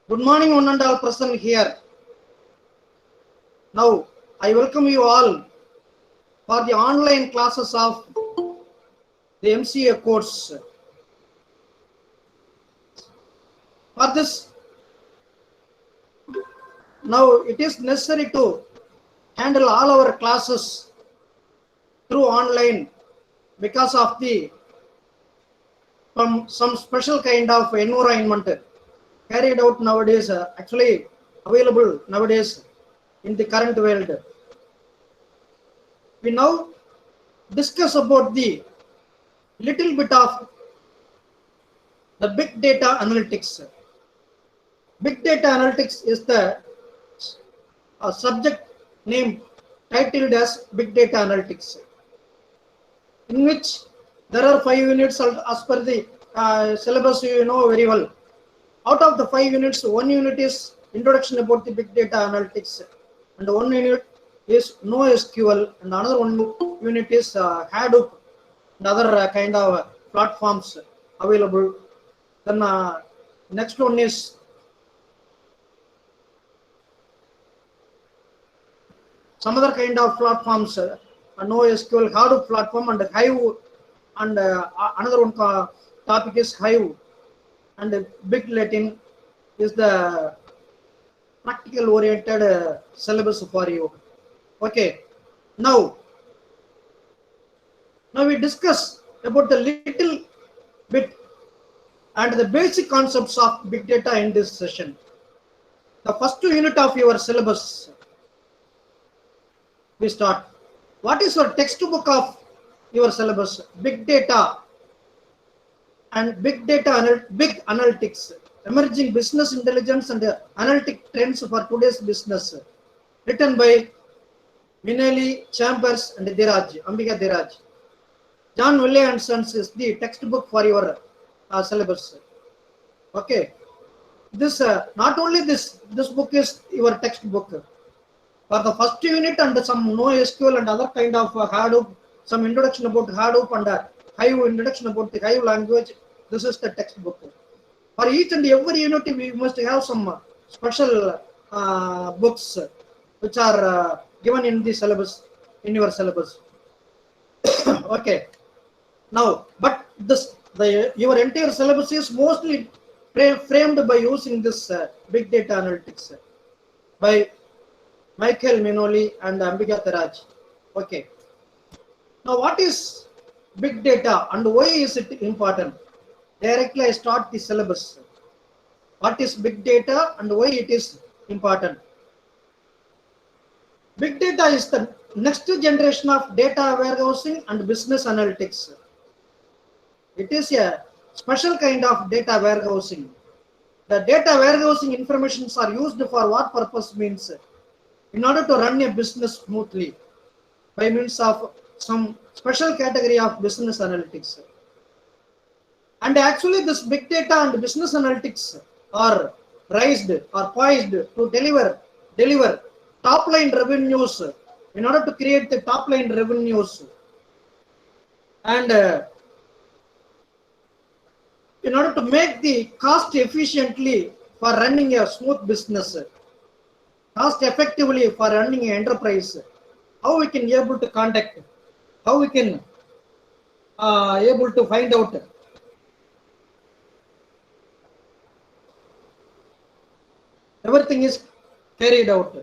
Good morning, one and all present here. Now, I welcome you all for the online classes of the MCA course. For this, now it is necessary to handle all our classes through online because of the some special kind of environment carried out nowadays, actually available nowadays in the current world. We now discuss about the little bit of the big data analytics. Big data analytics is the subject name titled as Big Data Analytics, in which there are 5 units as per the syllabus you know very well. Out of the 5 units, 1 unit is introduction about the big data analytics, and 1 unit is NoSQL, and another 1 unit is Hadoop and other kind of platforms available. Then next one is some other kind of platforms, NoSQL, Hadoop platform, and Hive, and another one topic is Hive, and Big Latin is the practical oriented syllabus for you. Okay, now we discuss about the little bit and the basic concepts of big data in this session. The first unit of your syllabus, we start. What is your textbook of your syllabus? Big data and big analytics, emerging business intelligence and analytic trends for today's business, written by Minnelli, Chambers and Ambika Dhiraj. John Wiley and Sons is the textbook for your syllabus. Okay, this not only this book is your textbook for the first unit, and some NoSQL and other kind of Hadoop, some introduction about Hadoop and Hive, introduction about the Hive language. This is the textbook. For each and every unit, we must have some special books which are given in the syllabus, in your syllabus. Okay. Now, but your entire syllabus is mostly framed by using this big data analytics by Michael Minnelli and Ambika Dhiraj. Okay. Now, what is big data and why is it important? Directly, I start the syllabus. What is big data and why it is important? Big data is the next generation of data warehousing and business analytics. It is a special kind of data warehousing. The data warehousing informations are used for what purpose means? In order to run a business smoothly by means of some special category of business analytics. And actually this big data and business analytics are raised or poised to deliver top line revenues, in order to create the top line revenues, and in order to make the cost efficiently for running a smooth business, cost effectively for running an enterprise, how we can able to conduct, how we can able to find out everything is carried out.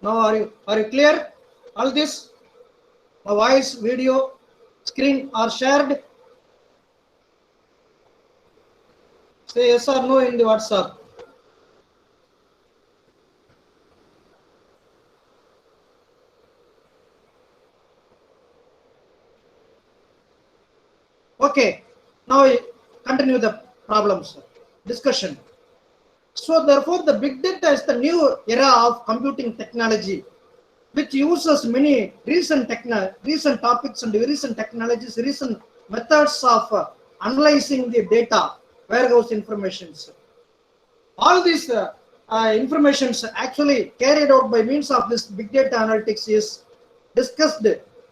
Now are you clear? All this, the voice, video, screen are shared. Say yes or no in the WhatsApp. Okay, now we continue the problems discussion. So therefore, the big data is the new era of computing technology, which uses many recent topics and recent technologies, recent methods of analyzing the data warehouse informations. All these informations actually carried out by means of this big data analytics is discussed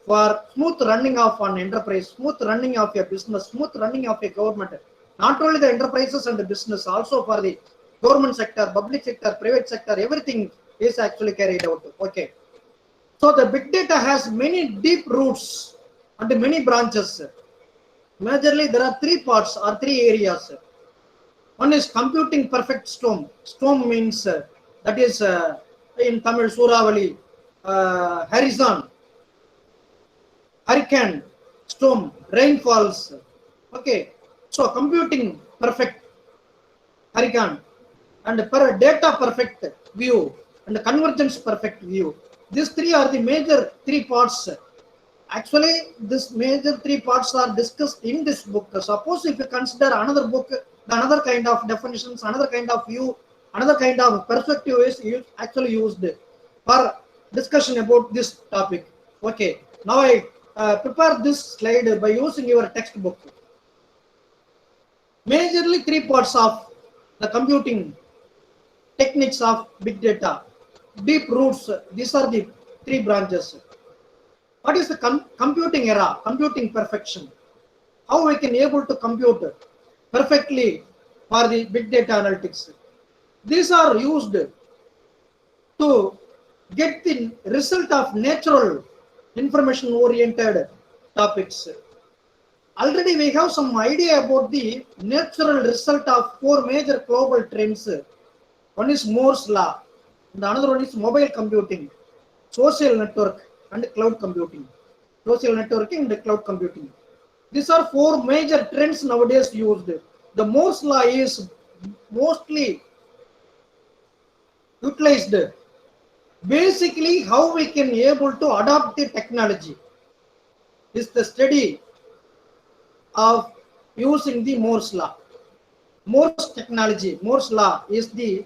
for smooth running of an enterprise, smooth running of a business, smooth running of a government. Not only the enterprises and the business, also for the government sector, public sector, private sector, everything is actually carried out. Okay. So the big data has many deep roots and many branches. Majorly, there are three parts or three areas. One is computing perfect storm. Storm means that is in Tamil Suravali, horizon, hurricane, storm, rainfalls. Okay, so computing perfect hurricane and per data perfect view and convergence perfect view. These three are the major three parts. Actually, this major three parts are discussed in this book. Suppose if you consider another book, another kind of definitions, another kind of view, another kind of perspective is actually used for discussion about this topic. Okay, now I prepare this slide by using your textbook. Majorly three parts of the computing techniques of big data. Deep roots, these are the three branches. What is the computing era, computing perfection? How we can able to compute perfectly for the big data analytics? These are used to get the result of natural information oriented topics. Already we have some idea about the natural result of four major global trends. One is Moore's law, and another one is mobile computing, social network, and cloud computing. Social networking and cloud computing. These are four major trends nowadays used. The Moore's law is mostly utilized. Basically, how we can able to adopt the technology is the study of using the Moore's law. Moore's technology, Moore's law is the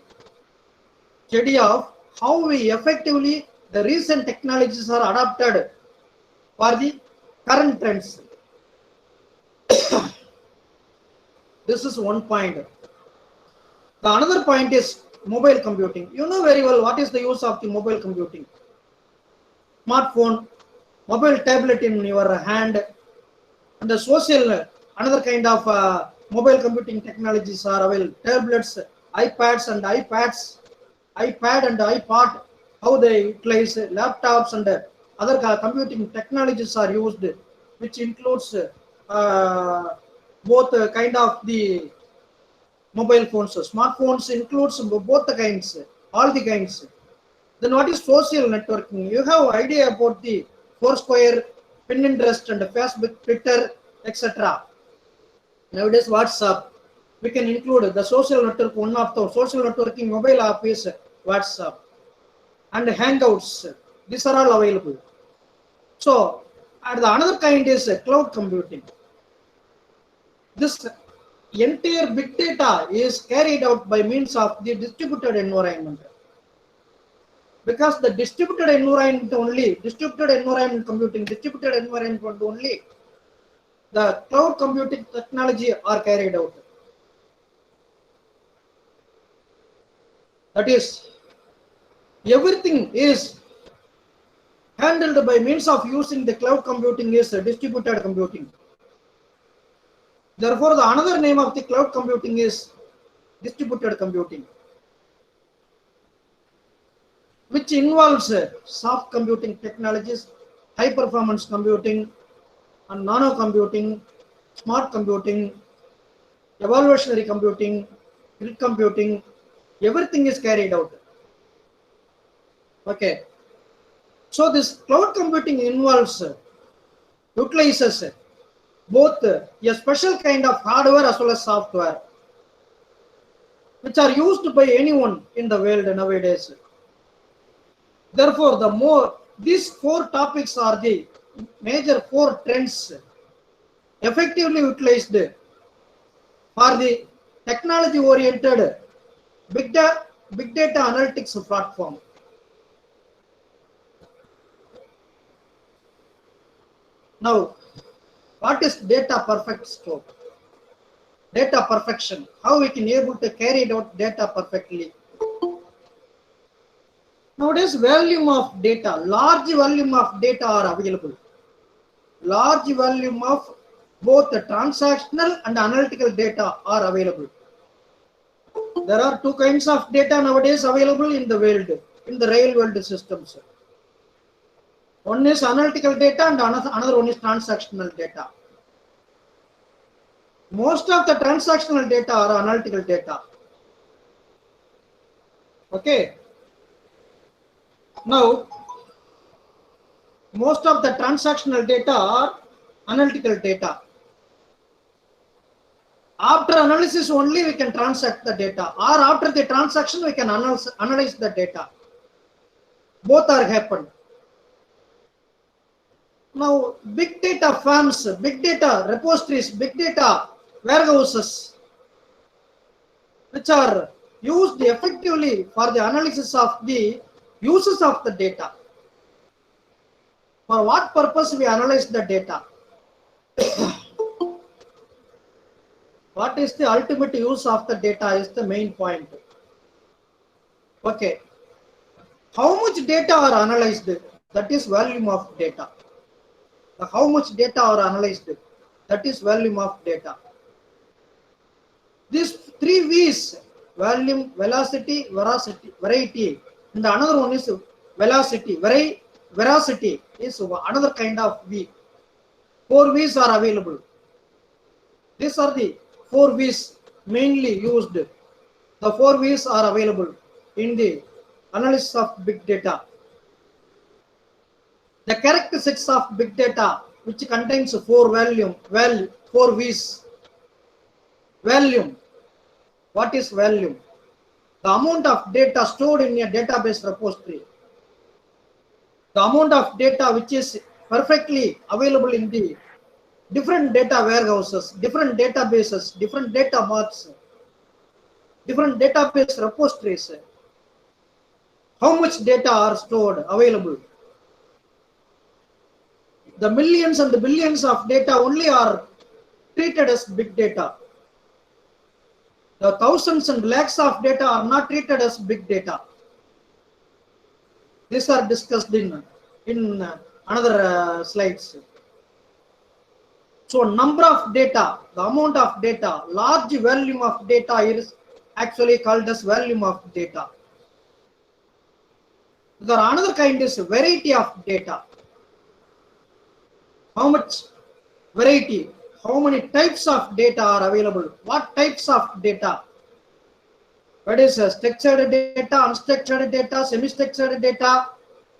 study of how we effectively the recent technologies are adopted for the current trends. This is one point. The another point is mobile computing. You know very well what is the use of the mobile computing. Smartphone, mobile tablet in your hand, and the social, another kind of mobile computing technologies are available. Tablets, iPads and iPads, iPad and iPod, how they utilize laptops and other computing technologies are used, which includes both kind of the mobile phones. Smartphones includes both the kinds, all the kinds. Then what is social networking? You have idea about the Foursquare, Pinterest and Facebook, Twitter, etc. Nowadays WhatsApp, we can include the social network. One of the social networking mobile app is WhatsApp and Hangouts. These are all available. So, and the another kind is cloud computing. This entire big data is carried out by means of the distributed environment. Because the distributed environment only, distributed environment computing, distributed environment only, the cloud computing technology are carried out. That is, everything is handled by means of using the cloud computing is distributed computing. Therefore, the another name of the cloud computing is distributed computing, which involves soft computing technologies, high performance computing, and nano computing, smart computing, evolutionary computing, grid computing. Everything is carried out. Okay. So this cloud computing involves, utilizes both a special kind of hardware as well as software, which are used by anyone in the world nowadays. Therefore, the more these four topics are the major four trends effectively utilized for the technology-oriented big data analytics platform. Now, what is data perfect scope? Data perfection. How we can able to carry out data perfectly? Nowadays, volume of data, large volume of data are available. large volume of both the transactional and analytical data are available. There are two kinds of data nowadays available in the world, in the real world systems. One is analytical data and another one is transactional data. Most of the transactional data are analytical data. Okay. Now, most of the transactional data are analytical data. After analysis only we can transact the data, or after the transaction we can analyze the data. Both are happened. Now, big data farms, big data repositories, big data warehouses, which are used effectively for the analysis of the uses of the data. For what purpose we analyze the data? What is the ultimate use of the data is the main point. Okay. How much data are analyzed? That is volume of data. How much data are analyzed? That is volume of data. These three V's, volume, velocity, variety, and another one is velocity. Veracity is another kind of V. 4 V's are available. These are the 4 V's mainly used. The 4 V's are available in the analysis of big data. The characteristics of big data, which contains 4 V's. Volume. What is volume? The amount of data stored in a database repository. The amount of data which is perfectly available in the different data warehouses, different databases, different data marts, different database repositories. How much data are stored, available? The millions and the billions of data only are treated as big data. The thousands and lakhs of data are not treated as big data. These are discussed in another slides. So number of data, the amount of data, large volume of data is actually called as volume of data. There are another kind is variety of data. How much variety? How many types of data are available? What types of data? What is structured data, unstructured data, semi-structured data,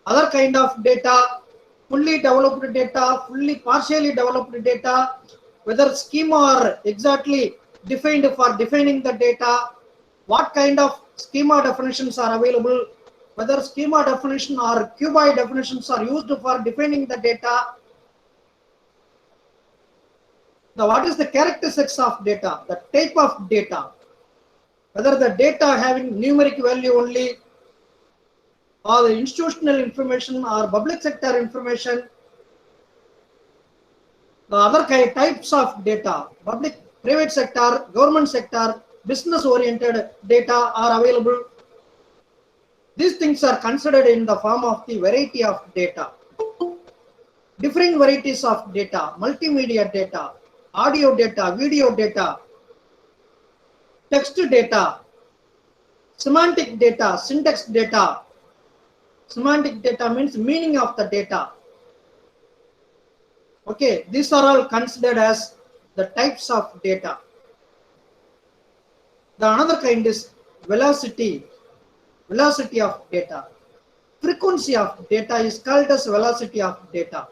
other kind of data, fully developed data, partially developed data, whether schema are exactly defined for defining the data, what kind of schema definitions are available, whether schema definition or cuboid definitions are used for defining the data. Now, what is the characteristics of data, the type of data, whether the data having numeric value only, or the institutional information or public sector information, the other types of data, public, private sector, government sector, business oriented data are available. These things are considered in the form of the variety of data. Different varieties of data, multimedia data, audio data, video data, text data, semantic data, syntax data. Semantic data means meaning of the data. Okay, these are all considered as the types of data. The another kind is velocity of data. Frequency of data is called as velocity of data.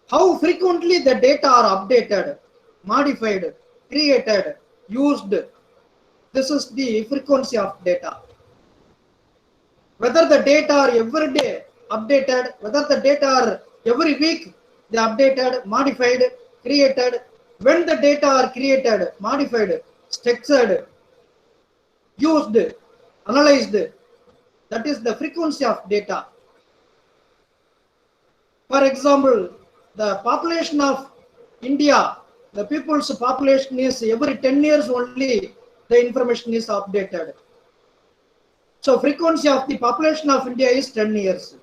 How frequently the data are updated, modified, created, used. This is the frequency of data. Whether the data are every day updated, whether the data are every week they updated, modified, created, when the data are created, modified, structured, used, analyzed, that is the frequency of data. For example, the population of India, the people's population is every 10 years only the information is updated. So frequency of the population of India is 10 years.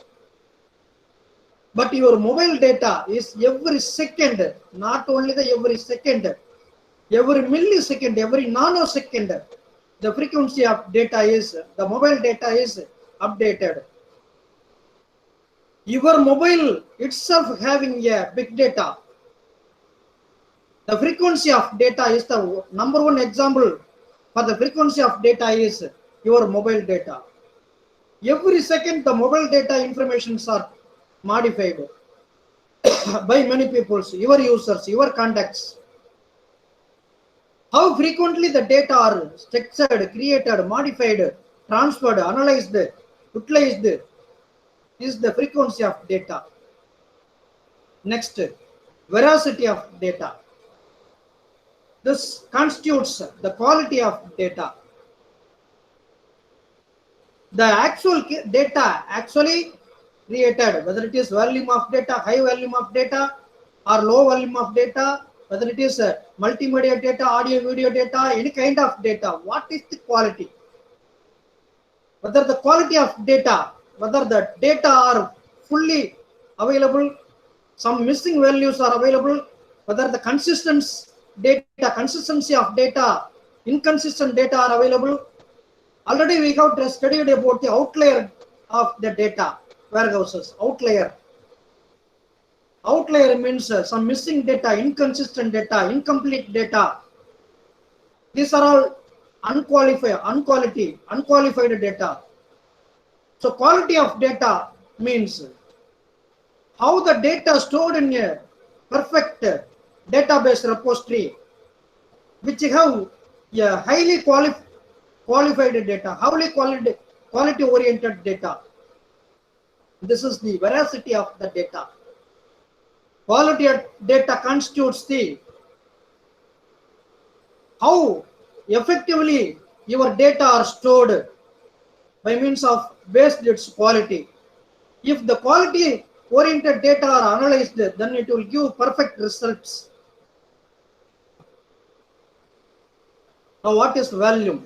But your mobile data is every second, not only the every second, every millisecond, every nanosecond, the frequency of data is, the mobile data is updated. Your mobile itself having a big data. The frequency of data is the number one example for the frequency of data is your mobile data. Every second the mobile data informations are modified by many people, your users, your contacts. How frequently the data are structured, created, modified, transferred, analyzed, utilized is the frequency of data. Next, veracity of data. This constitutes the quality of data. The actual data actually created, whether it is volume of data, high volume of data, or low volume of data, whether it is multimedia data, audio, video data, any kind of data, what is the quality? Whether the quality of data, whether the data are fully available, some missing values are available, whether the consistency of data, inconsistent data are available. Already we have studied about the outlier of the data warehouses. Outlier means some missing data, inconsistent data, incomplete data. These are all unqualified data. So quality of data means how the data stored in a perfect database repository, which have a highly qualified data, highly quality oriented data. This is the veracity of the data. Quality of data constitutes the how effectively your data are stored by means of based its quality. If the quality oriented data are analyzed, then it will give perfect results. Now what is volume?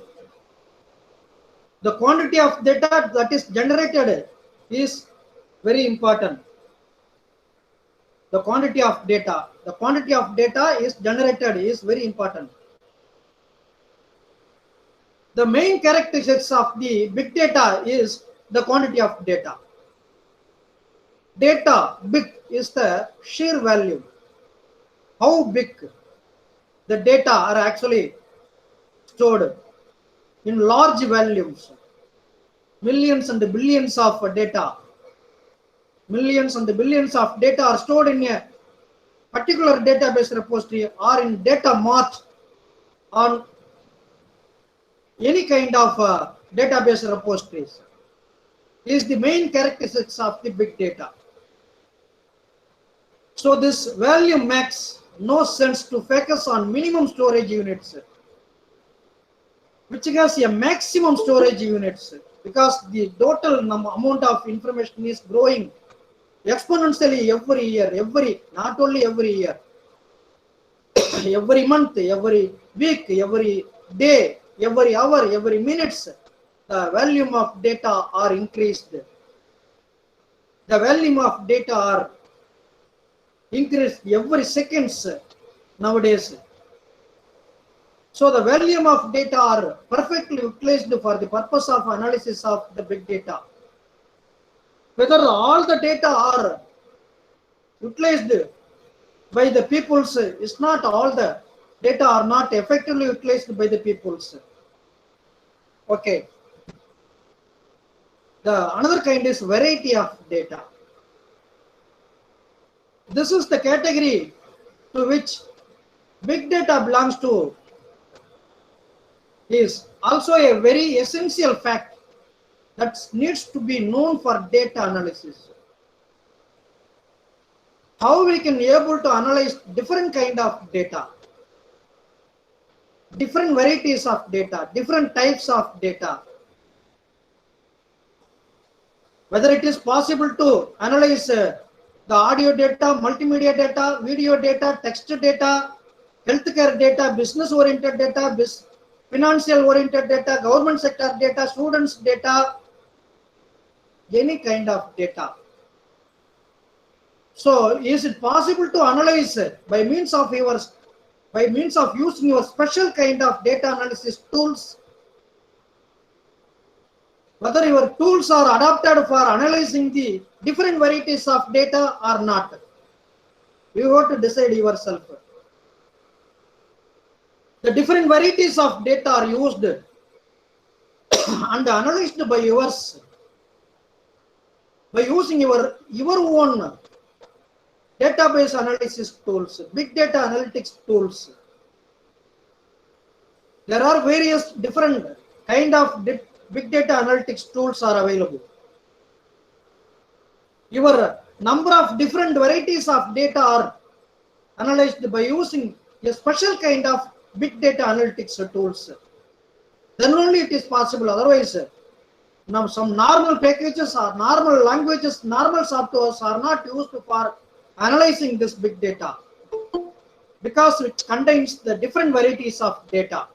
The quantity of data that is generated is very important. The quantity of data is generated is very important. The main characteristics of the big data is the quantity of data. Data big is the sheer value. How big the data are actually stored in large volumes, millions and billions of data. Millions and billions of data are stored in a particular database repository or in data mart on any kind of database repositories is the main characteristics of the big data. So this value makes no sense to focus on minimum storage units, which has a maximum storage units, because the total amount of information is growing exponentially every year, not only every year, every month, every week, every day, every hour, every minutes, the volume of data are increased. The volume of data are increased every seconds nowadays. So the volume of data are perfectly utilized for the purpose of analysis of the big data. Whether all the data are utilized by the peoples is not all the data are not effectively utilized by the peoples. Okay. The another kind is variety of data. This is the category to which big data belongs to, is also a very essential fact that needs to be known for data analysis. How we can be able to analyze different kind of data, different varieties of data, different types of data. Whether it is possible to analyze the audio data, multimedia data, video data, text data, healthcare data, business oriented data, financial oriented data, government sector data, students data, any kind of data. So is it possible to analyze by means of using your special kind of data analysis tools? Whether your tools are adapted for analyzing the different varieties of data or not, you have to decide yourself. The different varieties of data are used and analyzed by yours by using your own database analysis tools, big data analytics tools. There are various different kind of big data analytics tools are available. Your number of different varieties of data are analyzed by using a special kind of big data analytics tools. Then only it is possible. Otherwise, now some normal packages or normal languages, normal softwares are not used for analyzing this big data because it contains the different varieties of data.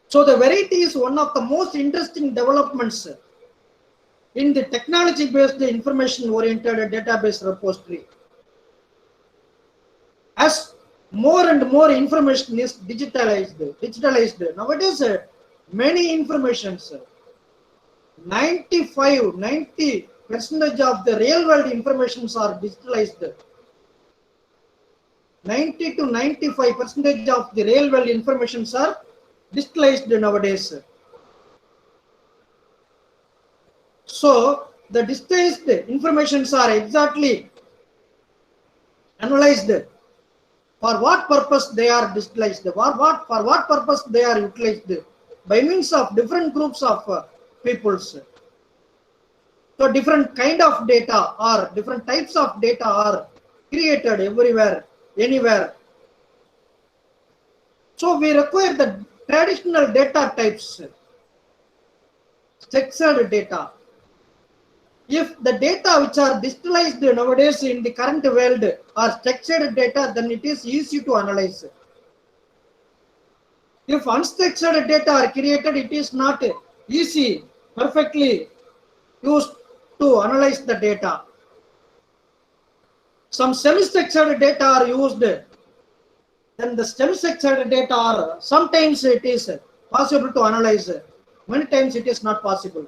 So the variety is one of the most interesting developments in the technology-based information-oriented database repository. As more and more information is digitalized. Nowadays, many informations, 90% of the real world informations are digitalized. 90 to 95% of the real world informations are digitalized nowadays. So the digitized informations are exactly analyzed. For what purpose they are digitalized? For what purpose they are utilized? By means of different groups of peoples. So different kind of data or different types of data are created everywhere, anywhere. So we require the traditional data types, structured data. If the data which are digitalized nowadays in the current world are structured data, then it is easy to analyze. If unstructured data are created, it is not easy, perfectly used to analyze the data. Some semi-structured data are used. Then the semi-structured data are sometimes it is possible to analyze. Many times it is not possible.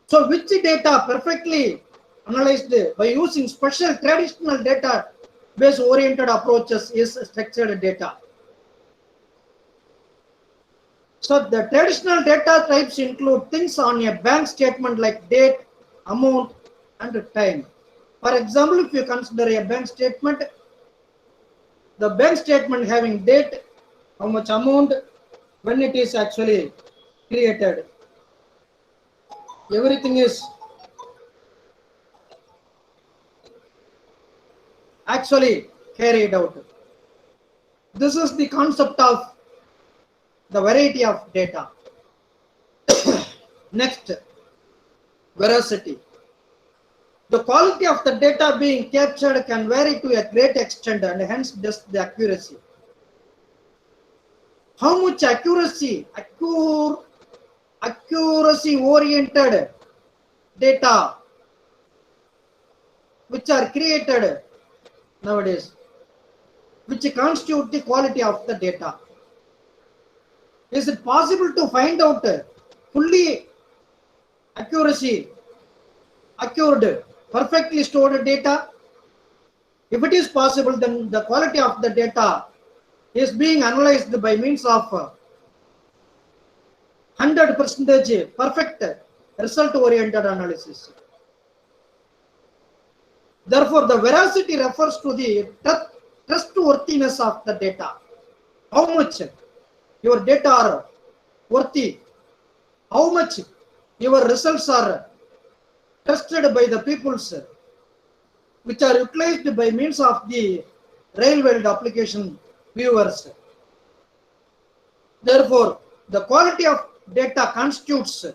So which data perfectly analyzed by using special traditional data base oriented approaches is structured data. So the traditional data types include things on a bank statement like date, amount, and time. For example, if you consider a bank statement, the bank statement having date, how much amount, when it is actually created. Everything is actually carried out. This is the concept of the variety of data. Next, veracity. The quality of the data being captured can vary to a great extent and hence just the accuracy. How much accuracy oriented data which are created nowadays, which constitute the quality of the data. Is it possible to find out fully accurate, perfectly stored data? If it is possible, then the quality of the data is being analyzed by means of 100% perfect result-oriented analysis. Therefore, the veracity refers to the trustworthiness of the data. How much your data are worthy, how much your results are trusted by the peoples, which are utilized by means of the real world application viewers. Therefore, the quality of data constitutes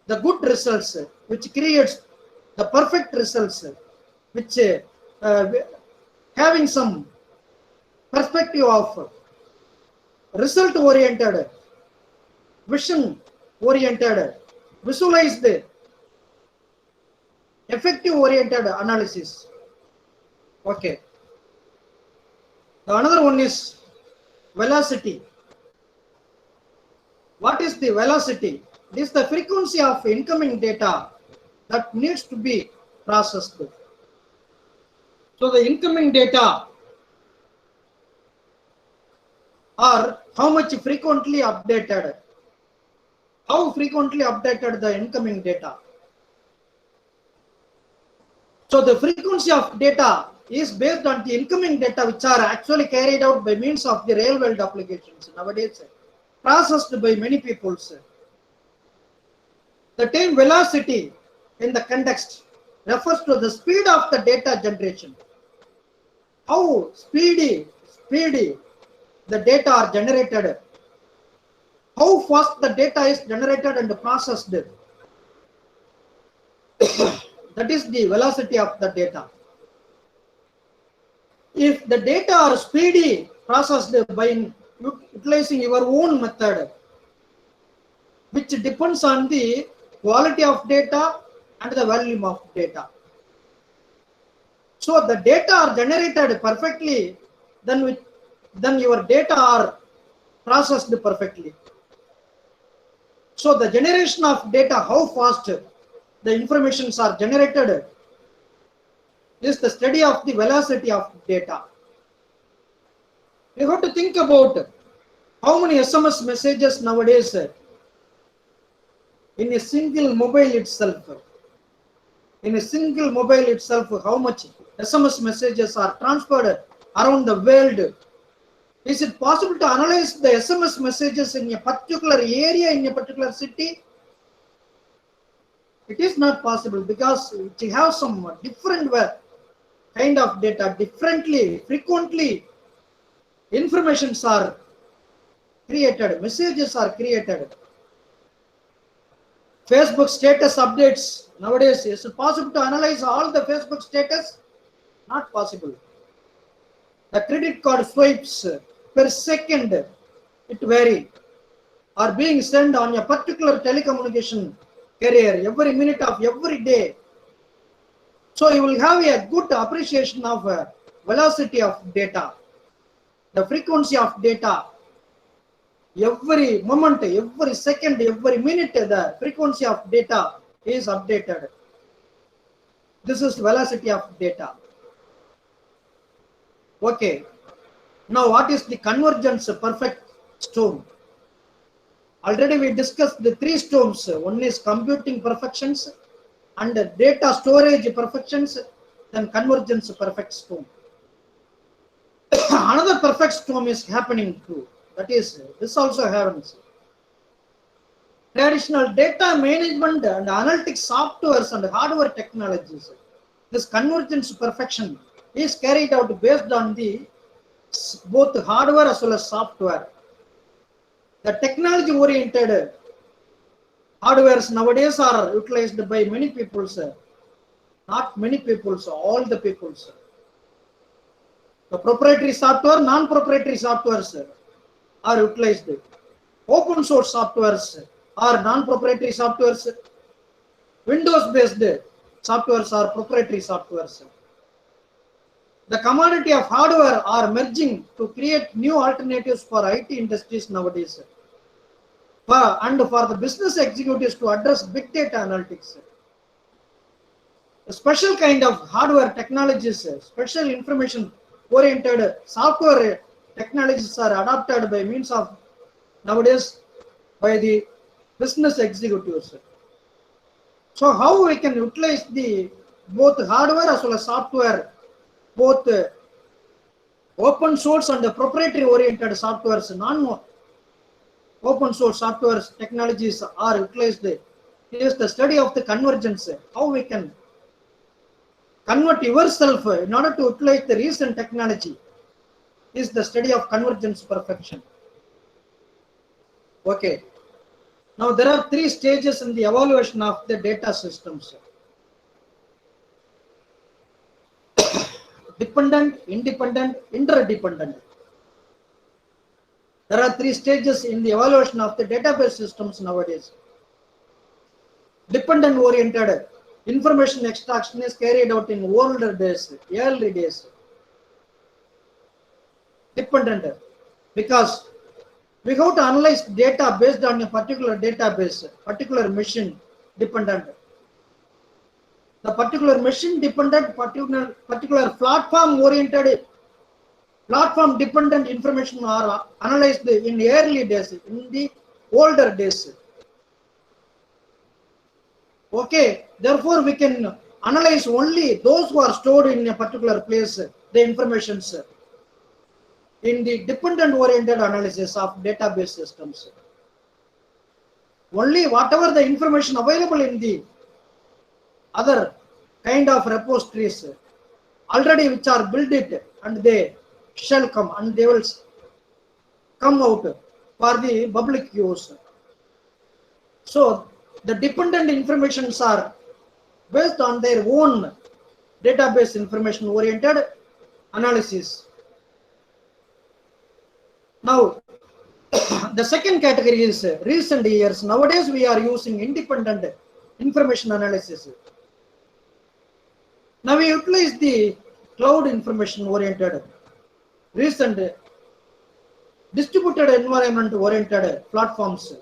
the good results, which creates the perfect results, which having some perspective of result oriented, vision oriented, visualized, effective oriented analysis. Okay. The another one is velocity. What is the velocity? It is the frequency of incoming data that needs to be processed. So the incoming data are how much frequently updated. How frequently updated the incoming data. So the frequency of data is based on the incoming data which are actually carried out by means of the real world applications nowadays, processed by many people. The term velocity in the context refers to the speed of the data generation. How speedy the data are generated. How fast the data is generated and processed. That is the velocity of the data. If the data are speedy processed by utilizing your own method, which depends on the quality of data and the volume of data. So the data are generated perfectly, then your data are processed perfectly. So the generation of data, how fast the informations are generated, is the study of the velocity of data. You have to think about how many SMS messages nowadays in a single mobile itself. In a single mobile itself, how much SMS messages are transferred around the world. Is it possible to analyze the SMS messages in a particular area, in a particular city? It is not possible because it has some different kind of data, differently, frequently, informations are created, messages are created. Facebook status updates nowadays, is it possible to analyze all the Facebook status? Not possible. The credit card swipes per second, it vary, are being sent on a particular telecommunication carrier every minute of every day. So you will have a good appreciation of velocity of data, the frequency of data. Every moment, every second, every minute, the frequency of data is updated. This is velocity of data. Okay. Now, what is the convergence perfect storm? Already we discussed the three storms. One is computing perfections and data storage perfections, then convergence perfect storm. Another perfect storm is happening too. That is, this also happens. Traditional data management and analytics softwares and hardware technologies. This convergence perfection is carried out based on the both hardware as well as software. The technology oriented hardwares nowadays are utilized by many people, not many people, all the people. The proprietary software, non-proprietary softwares are utilized. Open source softwares are non-proprietary softwares. Windows-based softwares are proprietary softwares. The commodity of hardware are merging to create new alternatives for IT industries nowadays. And for the business executives to address big data analytics. A special kind of hardware technologies, special information oriented software technologies are adopted by means of nowadays by the business executives. So how we can utilize the both hardware as well as software, both open source and the proprietary oriented softwares, non-open source softwares technologies are utilized. It is the study of the convergence, how we can convert yourself in order to utilize the recent technology is the study of convergence perfection. Okay. Now there are three stages in the evaluation of the data systems. Dependent, independent, interdependent. There are three stages in the evaluation of the database systems nowadays. Dependent oriented information extraction is carried out in older days, early days. Dependent, because we have to analyze data based on a particular database, particular machine dependent. The particular machine dependent, particular platform oriented, platform dependent information are analyzed in early days, in the older days. Okay, therefore we can analyze only those who are stored in a particular place, the informations in the dependent oriented analysis of database systems. Only whatever the information available in the other kind of repositories already which are built it, and they shall come and they will come out for the public use. So the dependent informations are based on their own database information oriented analysis. Now the second category is recent years. Nowadays we are using independent information analysis. Now we utilize the cloud information oriented, recent distributed environment oriented platforms.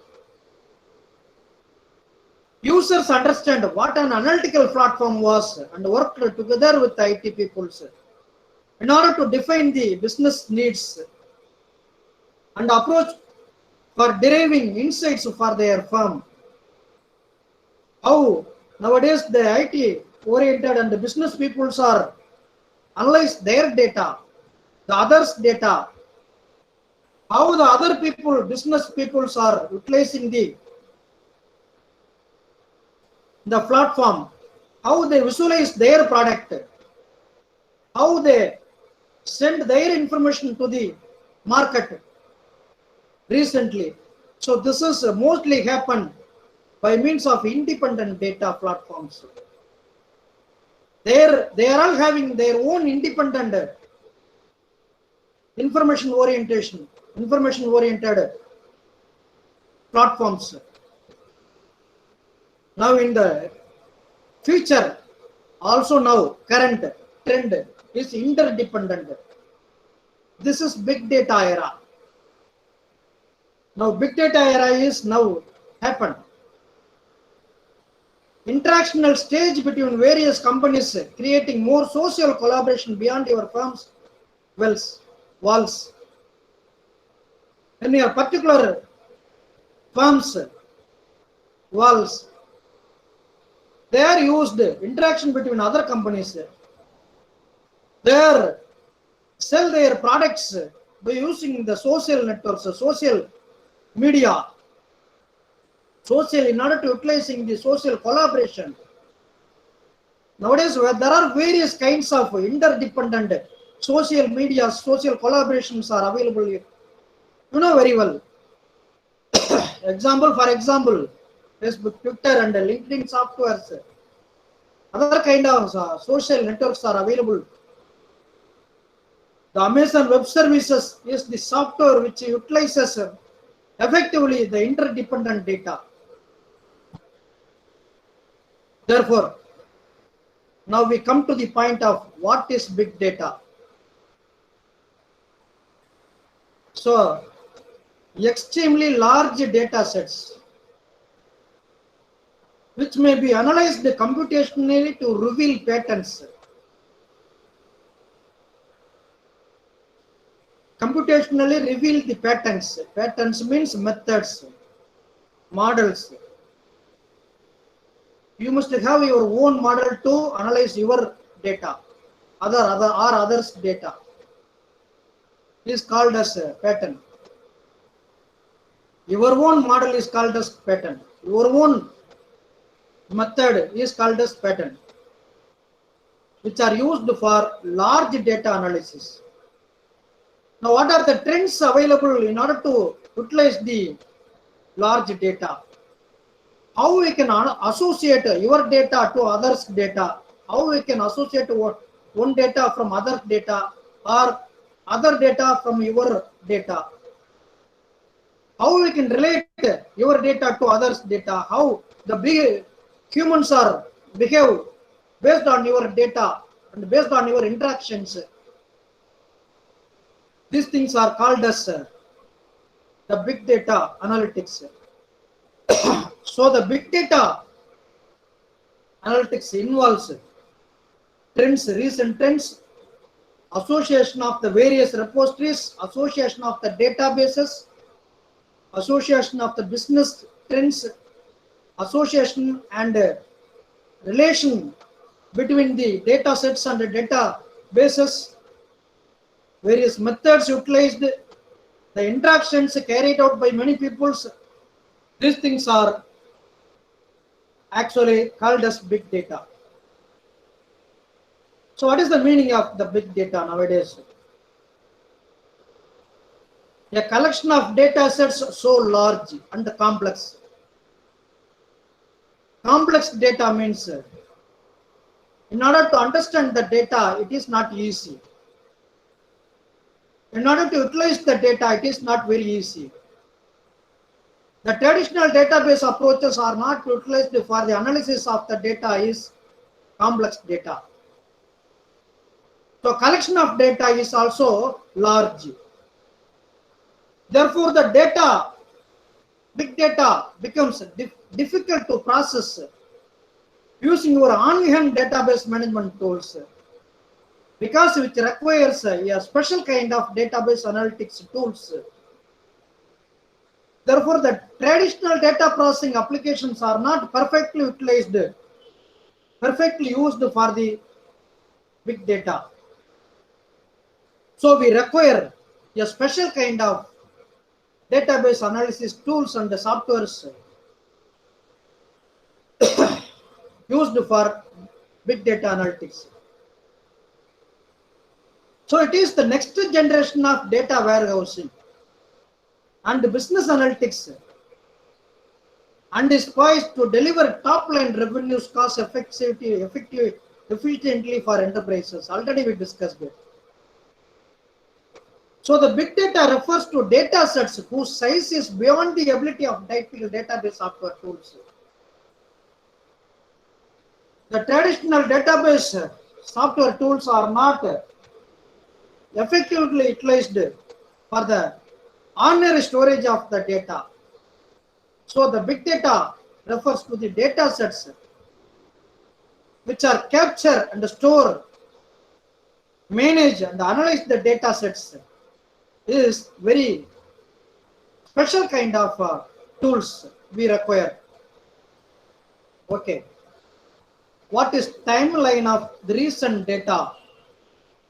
Users understand what an analytical platform was and worked together with the IT people in order to define the business needs and approach for deriving insights for their firm. How nowadays the IT oriented and the business peoples are analyze their data, the others' data, how the other people, business peoples are utilizing the platform, how they visualize their product, how they send their information to the market recently. So this is mostly happened by means of independent data platforms. They are all having their own independent information oriented platforms. Now in the future, also now current trend is interdependent. This is big data era. Now big data era is now happened. Interactional stage between various companies, creating more social collaboration beyond your firm's walls. In your particular firm's walls, they are used interaction between other companies. They sell their products by using the social networks, social media, social in order to utilizing the social collaboration. Nowadays, there are various kinds of interdependent social media, social collaborations are available. You know very well. For example, Facebook, Twitter, and LinkedIn softwares. Other kind of social networks are available. The Amazon Web Services is the software which utilizes effectively the interdependent data. Therefore, now we come to the point of what is big data. So, extremely large data sets which may be analyzed computationally to reveal patterns. Computationally reveal the patterns. Patterns means methods, models. You must have your own model to analyze your data, others' data. Is called as a pattern. Your own model is called as pattern. Your own method is called as pattern, which are used for large data analysis. Now, what are the trends available in order to utilize the large data? How we can associate your data to others' data? How we can associate one data from other data or other data from your data? how we can relate your data to others' data, how the big humans are behave based on your data and based on your interactions. These things are called as the big data analytics. So the big data analytics involves trends, recent trends, association of the various repositories, association of the databases, association of the business trends, association and relation between the data sets and the databases, various methods utilized, the interactions carried out by many peoples. These things are actually called as big data. So what is the meaning of the big data nowadays? A collection of data sets so large and complex. Complex data means in order to understand the data, it is not easy. In order to utilize the data, it is not very easy. The traditional database approaches are not utilized for the analysis of the data is complex data. So collection of data is also large. Therefore, the data, big data becomes difficult to process using your on-hand database management tools, because which requires a special kind of database analytics tools. Therefore, the traditional data processing applications are not perfectly utilized, perfectly used for the big data. So we require a special kind of database analysis tools and the softwares used for big data analytics. So it is the next generation of data warehousing and business analytics, and is poised to deliver top line revenues cost efficiently for enterprises. Already we discussed it. So the big data refers to data sets whose size is beyond the ability of typical database software tools. The traditional database software tools are not effectively utilized for the ordinary storage of the data. So the big data refers to the data sets which are capture and store, manage and analyze the data sets. Is very special kind of tools we require. Okay. What is timeline of the recent data,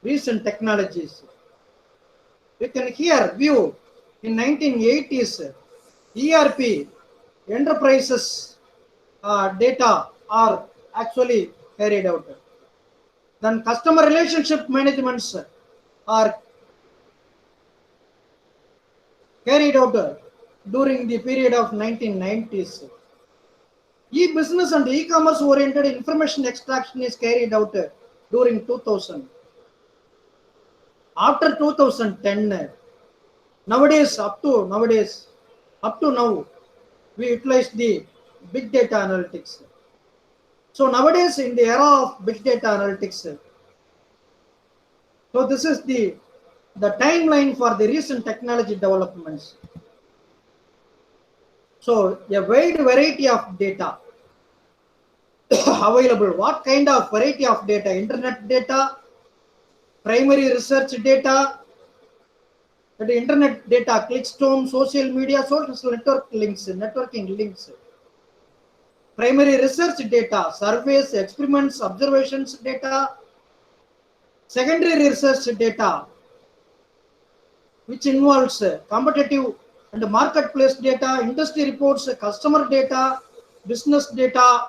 recent technologies? We can here view in 1980s ERP enterprises data are actually carried out. Then customer relationship managements are carried out during the period of 1990s. E-business and e-commerce oriented information extraction is carried out during 2000. After 2010, nowadays up to now, we utilize the big data analytics. So nowadays in the era of big data analytics, so this is the timeline for the recent technology developments. So a wide variety of data available. What kind of variety of data? Internet data, primary research data, the internet data, clickstone, social media, social network links, networking links, primary research data, surveys, experiments, observations data, secondary research data, which involves competitive and marketplace data, industry reports, customer data, business data,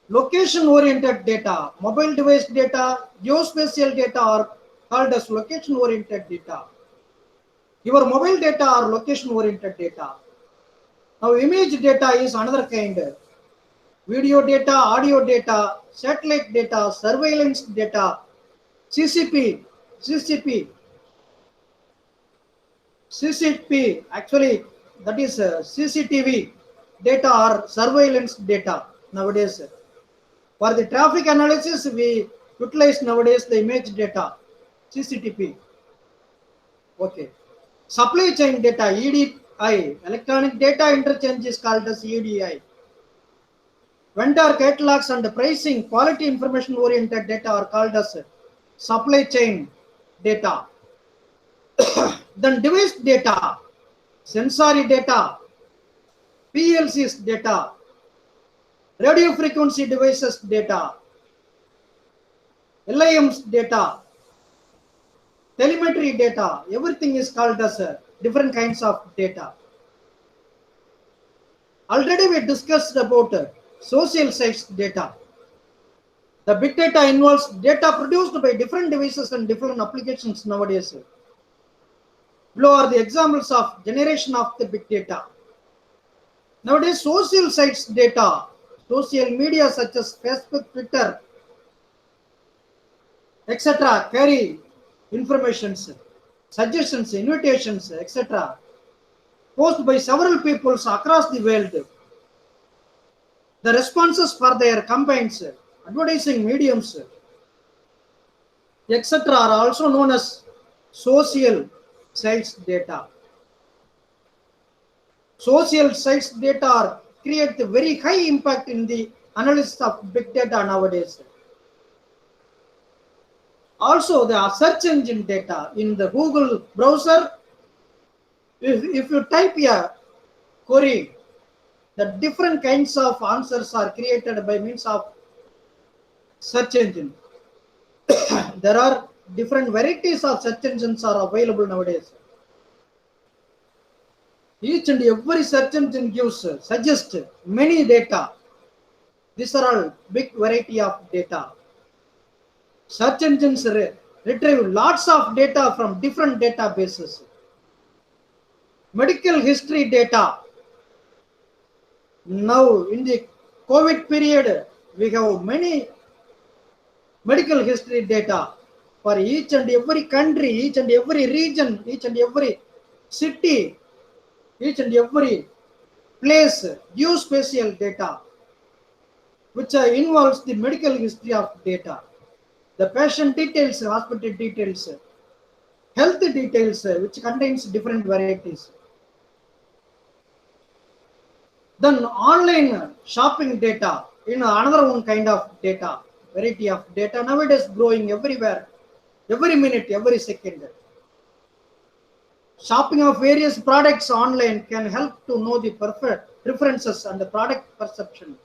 location-oriented data, mobile device data, geospatial data are called as location-oriented data. Your mobile data are location-oriented data. Now, image data is another kind. Video data, audio data, satellite data, surveillance data, CCP, CCTV, actually, that is CCTV data or surveillance data nowadays. For the traffic analysis, we utilize nowadays the image data, CCTV. Okay. Supply chain data, EDI, electronic data interchange is called as EDI. Vendor catalogs and pricing, quality information oriented data are called as supply chain data. Then device data, sensory data, PLCs data, radio frequency devices data, LIMs data, telemetry data, everything is called as different kinds of data. Already we discussed about social sites data. The big data involves data produced by different devices and different applications nowadays. Below are the examples of generation of the big data. Nowadays, social sites data, social media such as Facebook, Twitter, etc. carry informations, suggestions, invitations, etc. posted by several peoples across the world. The responses for their campaigns, advertising mediums, etc. are also known as social sites data. Social sites data create a very high impact in the analysis of big data nowadays. Also, the search engine data in the Google browser, if you type a query, the different kinds of answers are created by means of search engine. There are different varieties of search engines are available nowadays. Each and every search engine gives suggests many data. These are all big variety of data. Search engines retrieve lots of data from different databases. Medical history data. Now in the COVID period, we have many medical history data for each and every country, each and every region, each and every city, each and every place, geospatial data, which involves the medical history of data, the patient details, hospital details, health details, which contains different varieties. Then online shopping data, another one kind of data, variety of data nowadays growing everywhere, every minute, every second. Shopping of various products online can help to know the perfect preferences and the product perception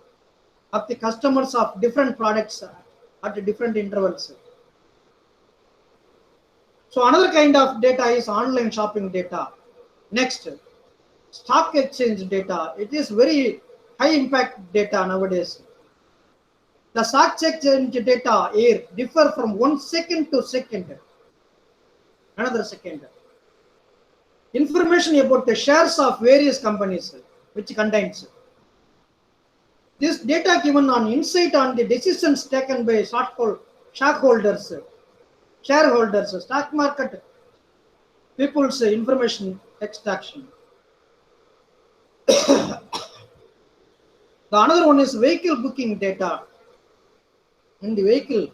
of the customers of different products at different intervals. So another kind of data is online shopping data. Next, stock exchange data. It is very high impact data nowadays. The stock exchange data here differ from 1 second to second, another second. Information about the shares of various companies, which contains this data given on insight on the decisions taken by shareholders, stock market people's information extraction. The another one is vehicle booking data. In the vehicle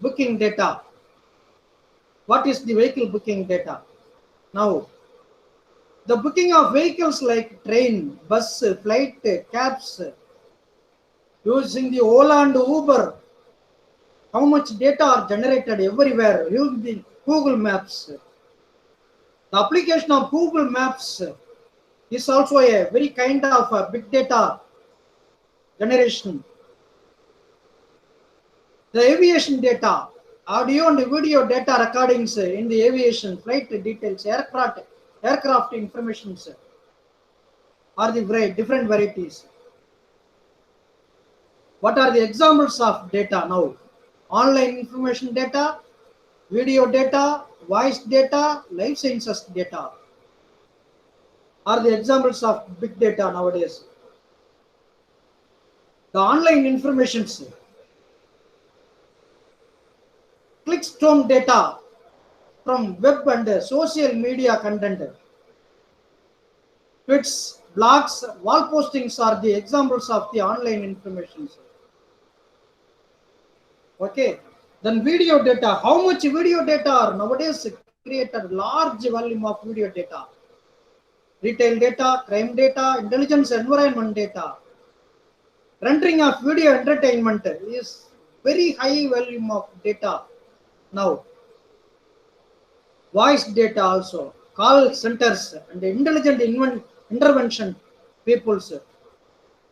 booking data, what is the vehicle booking data? Now, the booking of vehicles like train, bus, flight, cabs, using the Ola and Uber, how much data are generated everywhere using the Google Maps. The application of Google Maps is also a very kind of a big data generation. The aviation data, audio and video data recordings in the aviation, flight details, aircraft information are the different varieties. What are the examples of data now? Online information data, video data, voice data, life sciences data are the examples of big data nowadays. The online information, clickstone data from web and social media content. Tweets, blogs, wall postings are the examples of the online information. Okay. Then video data. How much video data are nowadays created? Large volume of video data. Retail data, crime data, intelligence environment data. Rendering of video entertainment is very high volume of data now. Voice data also, call centers and intelligent intervention peoples.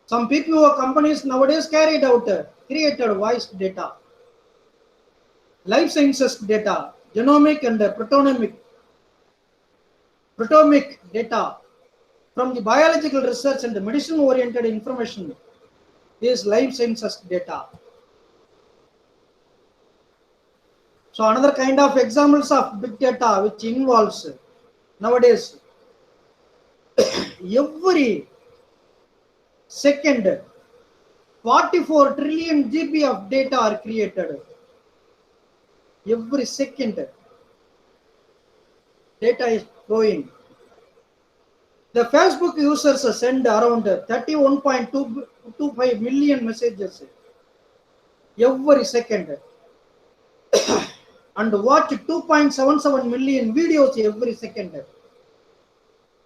Some PPO companies nowadays created voice data, life sciences data, genomic and proteomic data from the biological research and the medicine oriented information is life sciences data. So another kind of examples of big data which involves nowadays every second 44 trillion GB of data are created. Every second data is growing. The Facebook users send around 31.25 million messages every second and watch 2.77 million videos every second.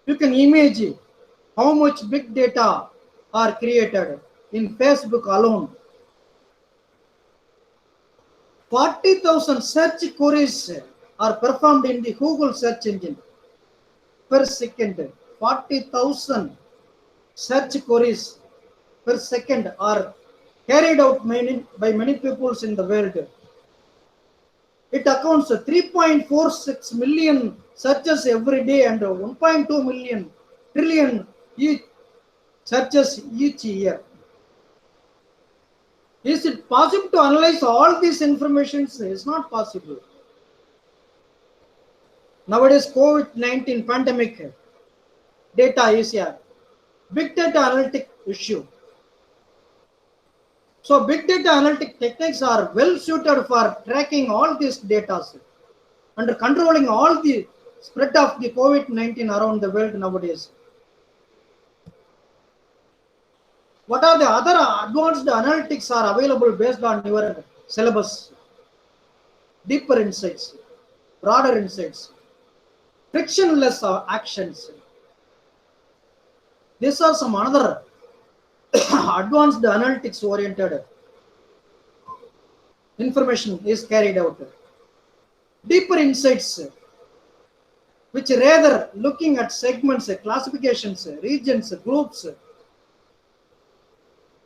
You can imagine how much big data are created in Facebook alone. 40,000 search queries are performed in the Google search engine per second. 40,000 search queries per second are carried out by many people in the world. It accounts 3.46 million searches every day and 1.2 trillion searches each year. Is it possible to analyze all these information? It's not possible. Nowadays, COVID-19 pandemic data is a big data analytic issue. So big data analytic techniques are well suited for tracking all these data and controlling all the spread of the COVID-19 around the world nowadays. What are the other advanced analytics are available based on your syllabus? Deeper insights, broader insights, frictionless actions. These are some another advanced analytics oriented information is carried out. Deeper insights, which rather looking at segments, classifications, regions, groups,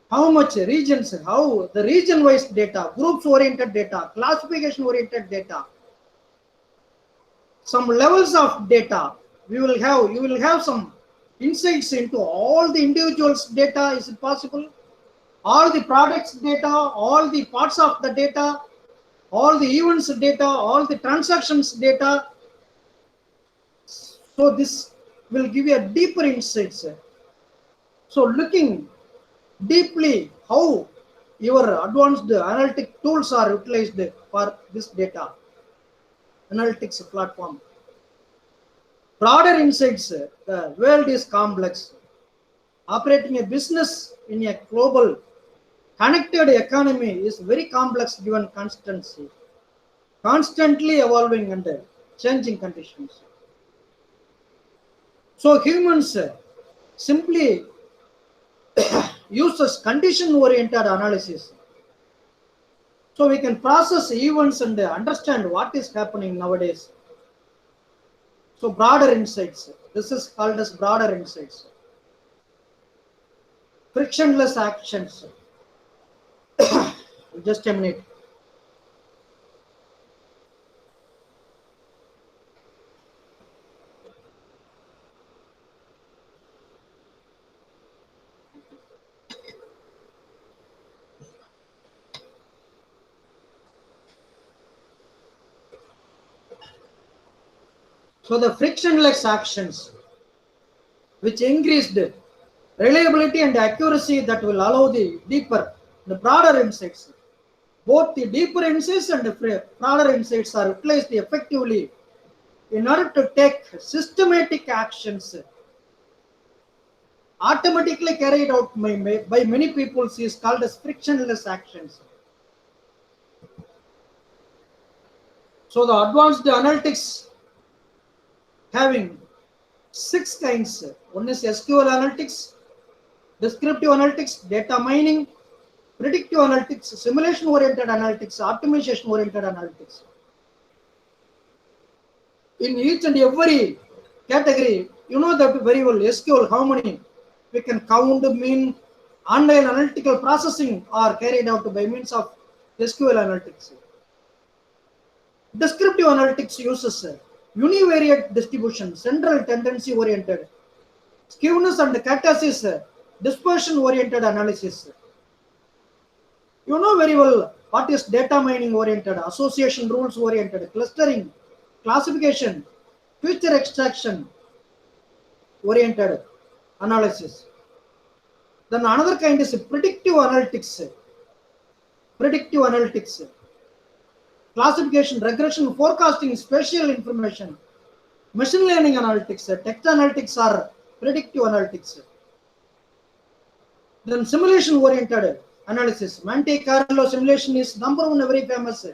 how much regions, how the region wise data, groups oriented data, classification oriented data, some levels of data you will have some insights into all the individuals data. Is it possible? All the products data, all the parts of the data, all the events data, all the transactions data. So this will give you a deeper insights. So looking deeply how your advanced analytic tools are utilized for this data analytics platform. Broader insights, the world is complex. Operating a business in a global connected economy is very complex given constancy, constantly evolving under changing conditions. So humans simply uses condition-oriented analysis. So we can process events and understand what is happening nowadays. So broader insights. This is called as broader insights. Frictionless actions. Just a minute. So the frictionless actions, which increased reliability and accuracy that will allow the deeper, the broader insights. Both the deeper insights and the broader insights are utilized effectively in order to take systematic actions automatically carried out by many people is called as frictionless actions. So the advanced analytics having 6 kinds. One is SQL analytics, descriptive analytics, data mining, predictive analytics, simulation oriented analytics, optimization oriented analytics. In each and every category, you know that very well. SQL, how many? We can count, mean, online analytical processing are carried out by means of SQL analytics. Descriptive analytics uses univariate distribution, central tendency oriented, skewness and catalysis, dispersion oriented analysis. You know very well what is data mining oriented, association rules oriented, clustering, classification, feature extraction oriented analysis. Then another kind is predictive analytics. Predictive analytics, classification, regression, forecasting, spatial information, machine learning analytics, text analytics are predictive analytics. Then simulation oriented analysis. Monte Carlo simulation is number one, very famous.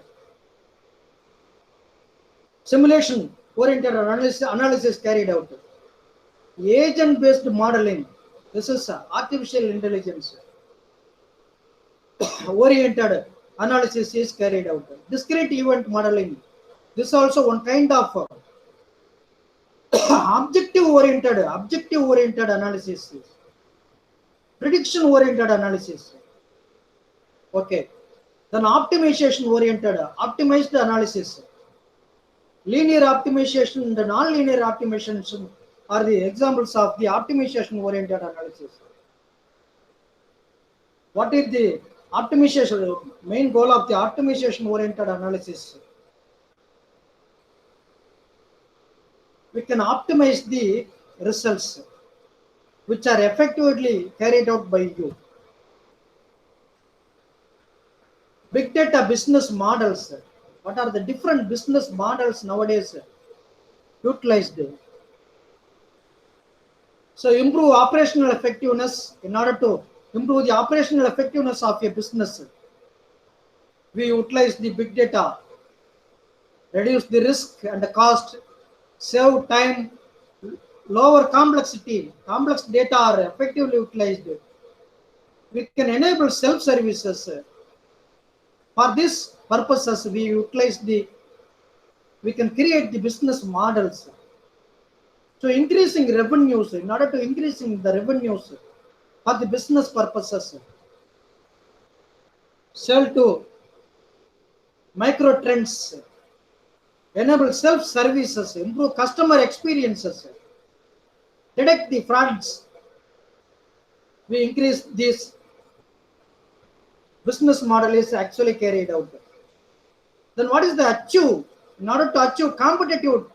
Simulation oriented analysis carried out. Agent based modeling. This is artificial intelligence oriented analysis is carried out. Discrete event modeling. This is also one kind of objective oriented analysis. Prediction oriented analysis. Okay. Then optimization oriented, optimized analysis. Linear optimization and non-linear optimization are the examples of the optimization oriented analysis. What is the optimization? Main goal of the optimization oriented analysis? We can optimize the results which are effectively carried out by you. Big data business models. What are the different business models nowadays utilized? So improve operational effectiveness. In order to improve the operational effectiveness of a business, we utilize the big data, reduce the risk and the cost, save time, lower complexity. Complex data are effectively utilized. We can enable self-services. For this purposes, we can create the business models. So increasing revenues, in order to increasing the revenues for the business purposes, sell to micro trends, enable self-services, improve customer experiences, detect the frauds. We increase this business model is actually carried out. Then what is the achieve? In order to achieve competitive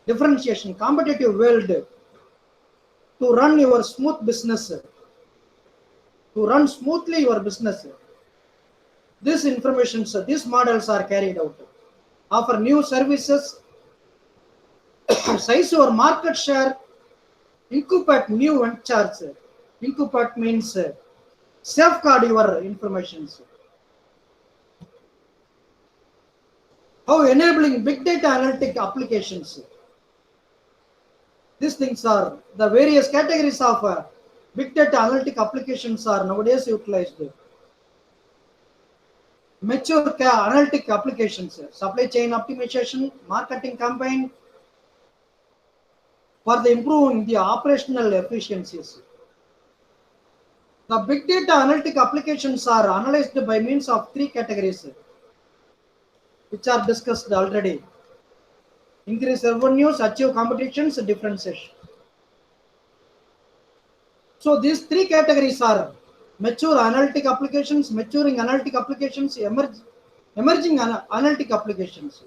differentiation, competitive world, to run your smooth business, to run smoothly your business, this information, these models are carried out. Offer new services, size your market share, incubate new ventures. Incubate means safeguard your information. How enabling big data analytic applications. These things are the various categories of big data analytic applications are nowadays utilized. Mature analytic applications, supply chain optimization, marketing campaign, for the improving the operational efficiencies. The big data analytic applications are analyzed by means of 3 categories, which are discussed already. Increase revenues, achieve competitions, differentiation. So these 3 categories are mature analytic applications, maturing analytic applications, emerging analytic applications.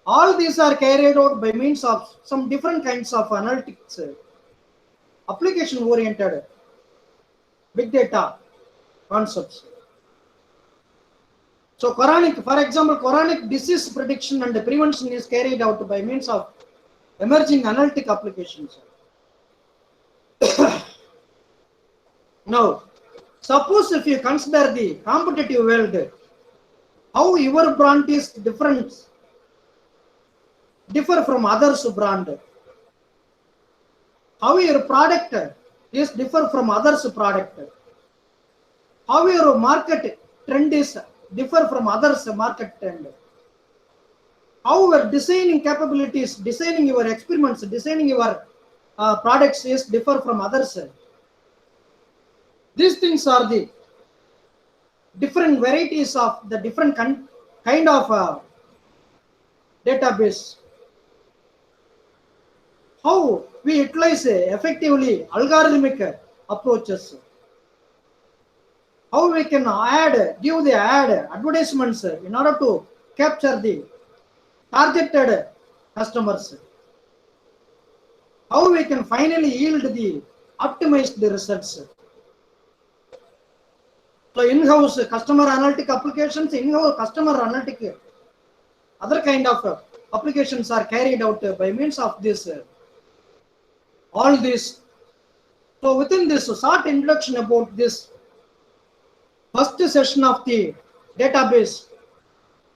All these are carried out by means of some different kinds of analytics, application oriented big data concepts. So for example, chronic disease prediction and prevention is carried out by means of emerging analytic applications. Now, suppose if you consider the competitive world, how your brand is differ from others brand, how your product is differ from others product, how your market trend is differ from others market trend, how your designing capabilities, designing your experiments, designing your products is differ from others. These things are the different varieties of the different kind of database. How we utilize effectively algorithmic approaches. How we can give the advertisements in order to capture the targeted customers. How we can finally yield the optimized results. So in-house customer analytic applications, in-house customer analytic, other kind of applications are carried out by means of this, all this. So within this short introduction about this first session of the database,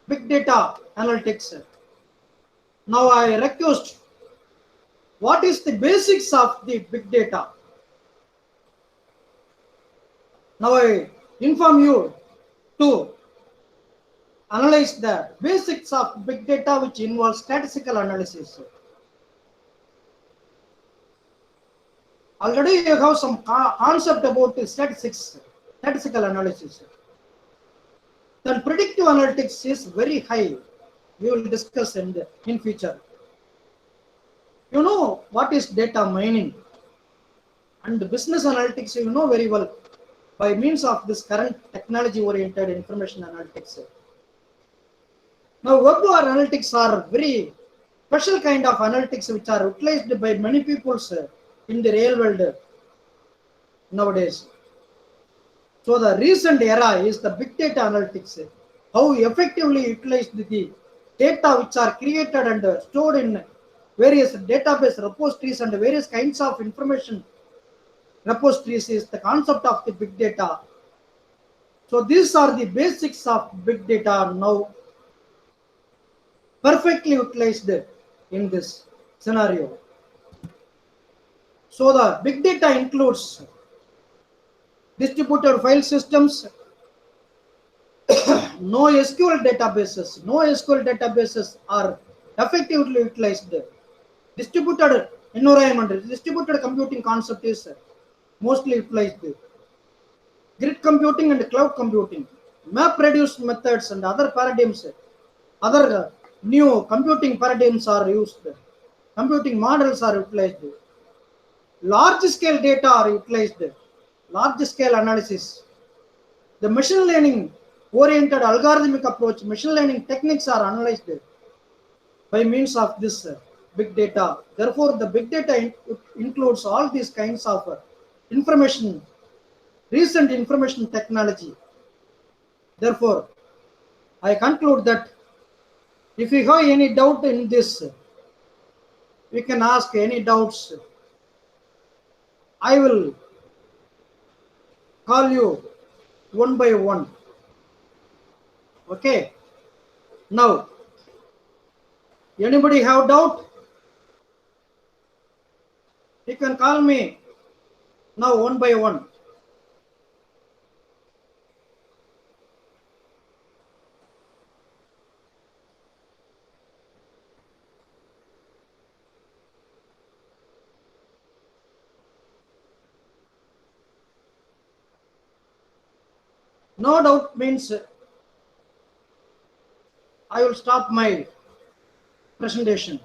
big data analytics. Now I request, what is the basics of the big data? Now I inform you to analyze the basics of big data, which involves statistical analysis. Already you have some concept about the statistical analysis. Then predictive analytics is very high. We will discuss in future. You know what is data mining, and business analytics you know very well by means of this current technology-oriented information analytics. Now, web analytics are very special kind of analytics which are utilized by many people in the real world nowadays. So the recent era is the big data analytics. How effectively utilized the data which are created and stored in various database repositories and various kinds of information repositories is the concept of the big data. So these are the basics of big data now perfectly utilized in this scenario. So the big data includes distributed file systems, no SQL databases. No SQL databases are effectively utilized. Distributed environment, distributed computing concept is mostly utilized. Grid computing and cloud computing, map-reduced methods and other paradigms, other new computing paradigms are used. Computing models are utilized. Large-scale data are utilized. Large-scale analysis. The machine learning oriented algorithmic approach, machine learning techniques are analyzed by means of this big data. Therefore, the big data includes all these kinds of information, recent information technology. Therefore, I conclude that if you have any doubt in this, you can ask any doubts. I will call you one by one. Okay. Now, anybody have doubt? You can call me now one by one. No doubt means I will stop my presentation.